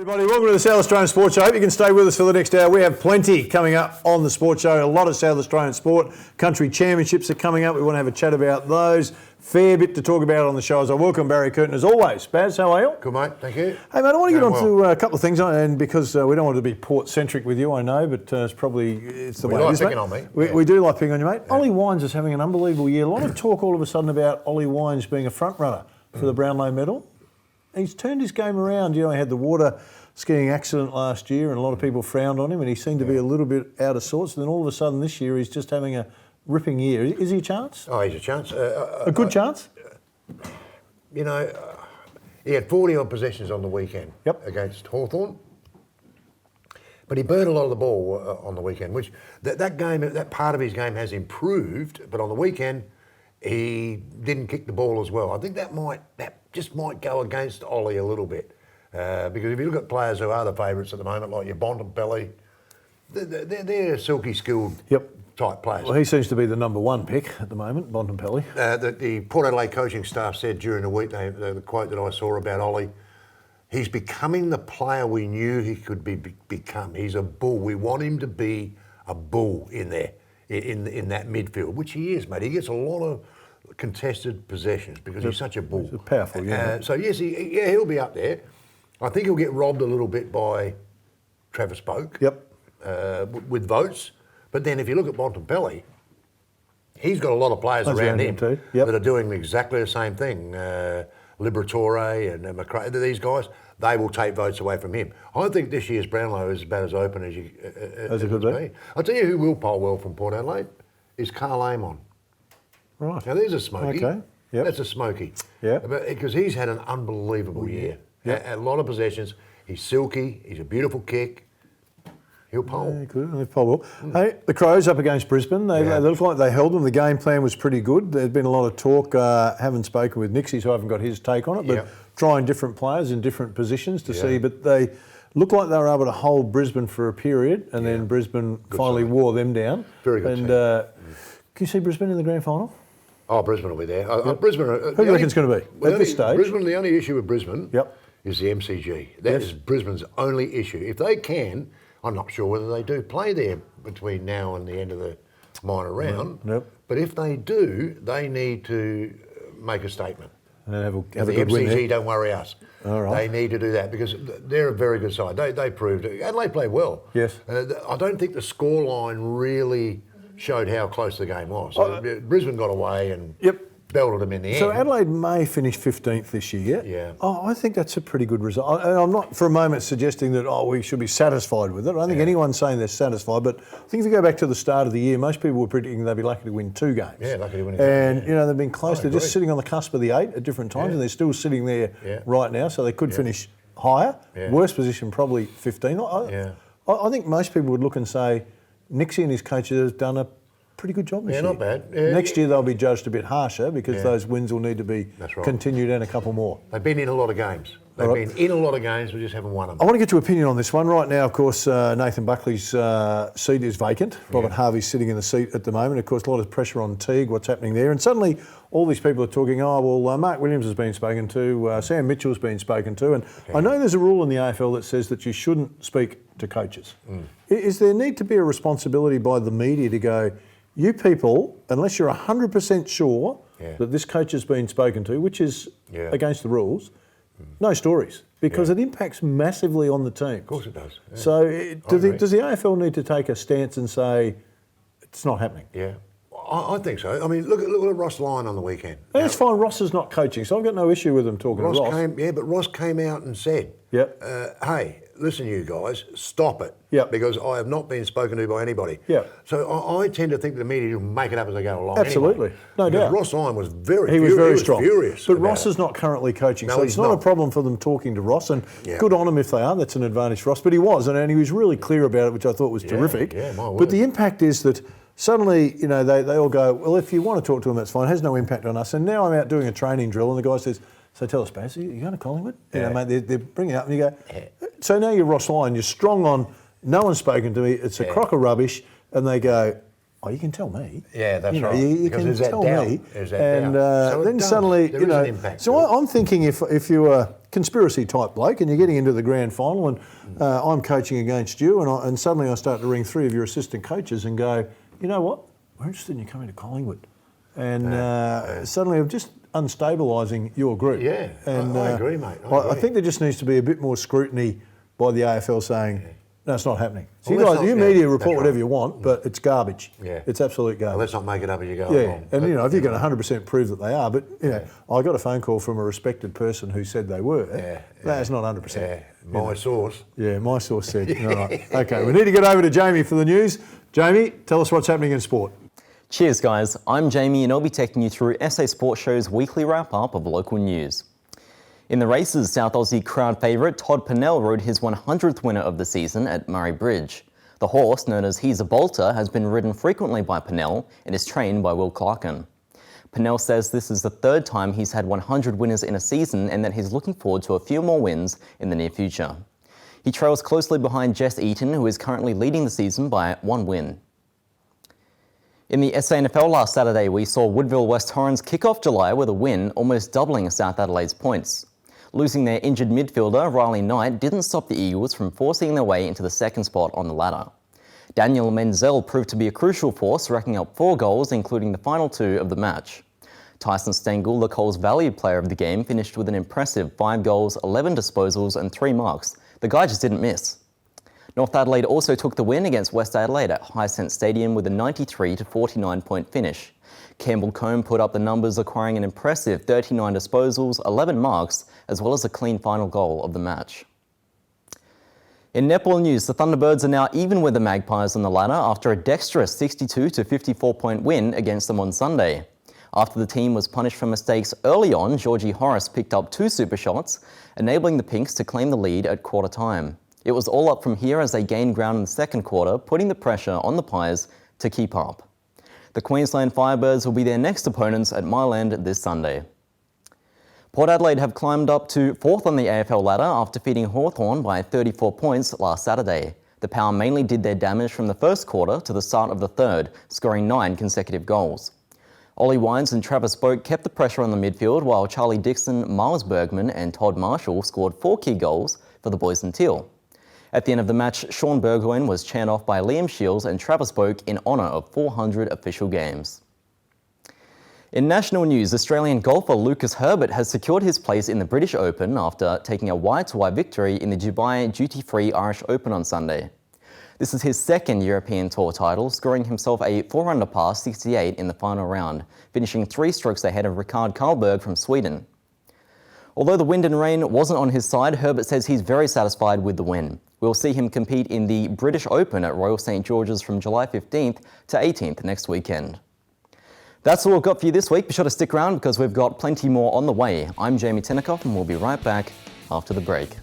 Everybody, welcome to the South Australian Sports Show. I hope you can stay with us for the next hour. We have plenty coming up on the Sports Show. A lot of South Australian sport. Country championships are coming up. We want to have a chat about those. Fair bit to talk about on the show. As I welcome Barry Curtin as always. Baz, how are you? Good, mate. Thank you. Hey, mate, I want to get on to a couple of things, and because we don't want to be port-centric with you, I know, but it's the way it is, mate. Picking on me. We do like picking on you, mate. Yeah. Ollie Wines is having an unbelievable year. A lot of talk all of a sudden about Ollie Wines being a front-runner for the Brownlow medal. He's turned his game around. You know, he had the water skiing accident last year and a lot of people frowned on him and he seemed to be a little bit out of sorts. And then all of a sudden this year he's just having a ripping year. Is he a chance? Oh, he's a chance. A good chance? You know, he had 40-odd possessions on the weekend against Hawthorn. But he burned a lot of the ball on the weekend, which that part of his game has improved. But on the weekend, he didn't kick the ball as well. I think that just might go against Ollie a little bit. Because if you look at players who are the favourites at the moment, like your Bontempelli, they're silky skilled type players. Well, he seems to be the number one pick at the moment, Bontempelli. The Port Adelaide coaching staff said during the week, the quote that I saw about Ollie, he's becoming the player we knew he could become. He's a bull. We want him to be a bull in there, in that midfield, which he is, mate. He gets a lot of contested possessions because he's such a bull. He's powerful, So yes, he'll be up there. I think he'll get robbed a little bit by Travis Boak with votes. But then if you look at Bontempelli, he's got a lot of players around him that are doing exactly the same thing. Liberatore and McRae, these guys, they will take votes away from him. I think this year's Brownlow is about as open as it could be. I'll tell you who will poll well from Port Adelaide is Carl Amon. Right. Now there's a smoky. Okay. That's a smoky. Yeah. Because he's had an unbelievable year. A lot of possessions. He's silky. He's a beautiful kick. He'll poll. Yeah, good. He'll poll well. Hey, the Crows up against Brisbane. They look like they held them. The game plan was pretty good. There's been a lot of talk. Haven't spoken with Nixie, so I haven't got his take on it. But trying different players in different positions to see. But they look like they were able to hold Brisbane for a period, and then Brisbane finally wore them down. Very good. And can you see Brisbane in the grand final? Oh, Brisbane will be there. Brisbane. Who do you reckon it's going to be at this stage? Brisbane. The only issue with Brisbane is the MCG. That is Brisbane's only issue. If they can, I'm not sure whether they do play there between now and the end of the minor round. But if they do, they need to make a statement. And have a the good win MCG there. don't worry us. All right. They need to do that because they're a very good side. They proved it. Adelaide played well. Yes. I don't think the scoreline really showed how close the game was. Brisbane got away and belted them in the end. So Adelaide may finish 15th this year. Yeah. Oh, I think that's a pretty good result. I'm not for a moment suggesting that, we should be satisfied with it. I don't think anyone's saying they're satisfied, but I think if you go back to the start of the year, most people were predicting they'd be lucky to win 2 games. Yeah, lucky to win. And, they've been close. They're just sitting on the cusp of the 8 at different times, and they're still sitting there right now, so they could finish higher. Worst position, probably 15. I think most people would look and say, Nixie and his coaches have done a pretty good job this year. Not bad. Next year they'll be judged a bit harsher because those wins will need to be continued and a couple more. They've been in a lot of games. They've been in a lot of games, we just haven't won them. I want to get your opinion on this one. Right now, of course, Nathan Buckley's seat is vacant. Robert Harvey's sitting in the seat at the moment. Of course, a lot of pressure on Teague, what's happening there. And suddenly all these people are talking, Mark Williams has been spoken to, Sam Mitchell's been spoken to. And I know there's a rule in the AFL that says that you shouldn't speak to coaches. Is there need to be a responsibility by the media to go, you people, unless you're 100% sure that this coach has been spoken to, which is against the rules, no stories, because it impacts massively on the team. Of course it does. Yeah. So does the AFL need to take a stance and say, it's not happening? Yeah. I think so. I mean, look at Ross Lyon on the weekend. That's fine. Ross is not coaching, so I've got no issue with them talking to Ross. But Ross came out and said, hey, listen, you guys, stop it. Because I have not been spoken to by anybody. So I tend to think the media will make it up as they go along. Absolutely. Anyway. No doubt. Ross Lyon was very strong. Furious. But Ross is not currently coaching, so it's not a problem for them talking to Ross. And good on him if they are. That's an advantage for us. But he was, and he was really clear about it, which I thought was terrific. My word. But the impact is that suddenly, they all go, well, if you want to talk to him, that's fine. It has no impact on us. And now I'm out doing a training drill, and the guy says, so tell us, Baz, are you going to Collingwood? Mate, they're bringing it up, and you go, so now you're Ross Lyon, you're strong on, no one's spoken to me, it's a crock of rubbish, and they go, oh, you can tell me. Yeah, that's right. You can tell me. There's that and doubt. then suddenly, there is an impact so I'm thinking if you were conspiracy type bloke, and you're getting into the grand final, and I'm coaching against you, and suddenly I start to ring 3 of your assistant coaches and go, you know what, we're interested in you coming to Collingwood. And suddenly I'm just unstabilising your group. Yeah, and I agree, mate. I think there just needs to be a bit more scrutiny by the AFL saying, no, it's not happening. So Well, you media report whatever you want, but it's garbage. Yeah. It's absolute garbage. Well, let's not make it up as you go Yeah, along. and if you can 100% prove that they are, but I got a phone call from a respected person who said they were. That's not 100%. Yeah, my source. Yeah, my source said. All right. Okay, we need to get over to Jamie for the news. Jamie, tell us what's happening in sport. Cheers, guys. I'm Jamie, and I'll be taking you through SA Sports Show's weekly wrap-up of local news. In the races, South Aussie crowd favourite Todd Pennell rode his 100th winner of the season at Murray Bridge. The horse, known as He's a Bolter, has been ridden frequently by Pennell and is trained by Will Clarkin. Pennell says this is the 3rd time he's had 100 winners in a season and that he's looking forward to a few more wins in the near future. He trails closely behind Jess Eaton, who is currently leading the season by 1 win. In the SANFL last Saturday, we saw Woodville West Torrens kick off July with a win, almost doubling South Adelaide's points. Losing their injured midfielder, Riley Knight, didn't stop the Eagles from forcing their way into the 2nd spot on the ladder. Daniel Menzel proved to be a crucial force, racking up 4 goals, including the final 2 of the match. Tyson Stengel, the Coles valued player of the game, finished with an impressive 5 goals, 11 disposals and 3 marks. The guy just didn't miss. North Adelaide also took the win against West Adelaide at Hisense Stadium with a 93 to 49 point finish. Campbell Combe put up the numbers, acquiring an impressive 39 disposals, 11 marks, as well as a clean final goal of the match. In netball news, the Thunderbirds are now even with the Magpies on the ladder after a dexterous 62 to 54 point win against them on Sunday. After the team was punished for mistakes early on, Georgie Horace picked up 2 super shots, enabling the Pinks to claim the lead at quarter time. It was all up from here as they gained ground in the 2nd quarter, putting the pressure on the Pies to keep up. The Queensland Firebirds will be their next opponents at Mile End this Sunday. Port Adelaide have climbed up to 4th on the AFL ladder after defeating Hawthorn by 34 points last Saturday. The Power mainly did their damage from the 1st quarter to the start of the 3rd, scoring 9 consecutive goals. Ollie Wines and Travis Boak kept the pressure on the midfield, while Charlie Dixon, Miles Bergman and Todd Marshall scored 4 key goals for the boys in teal. At the end of the match, Sean Burgoyne was cheered off by Liam Shields and Travis Boak in honour of 400 official games. In national news, Australian golfer Lucas Herbert has secured his place in the British Open after taking a wide-to-wide victory in the Dubai Duty-Free Irish Open on Sunday. This is his 2nd European Tour title, scoring himself a 4-under par 68 in the final round, finishing 3 strokes ahead of Rikard Karlberg from Sweden. Although the wind and rain wasn't on his side, Herbert says he's very satisfied with the win. We'll see him compete in the British Open at Royal St George's from July 15th to 18th next weekend. That's all we've got for you this week. Be sure to stick around because we've got plenty more on the way. I'm Jamie Tenikoff and we'll be right back after the break.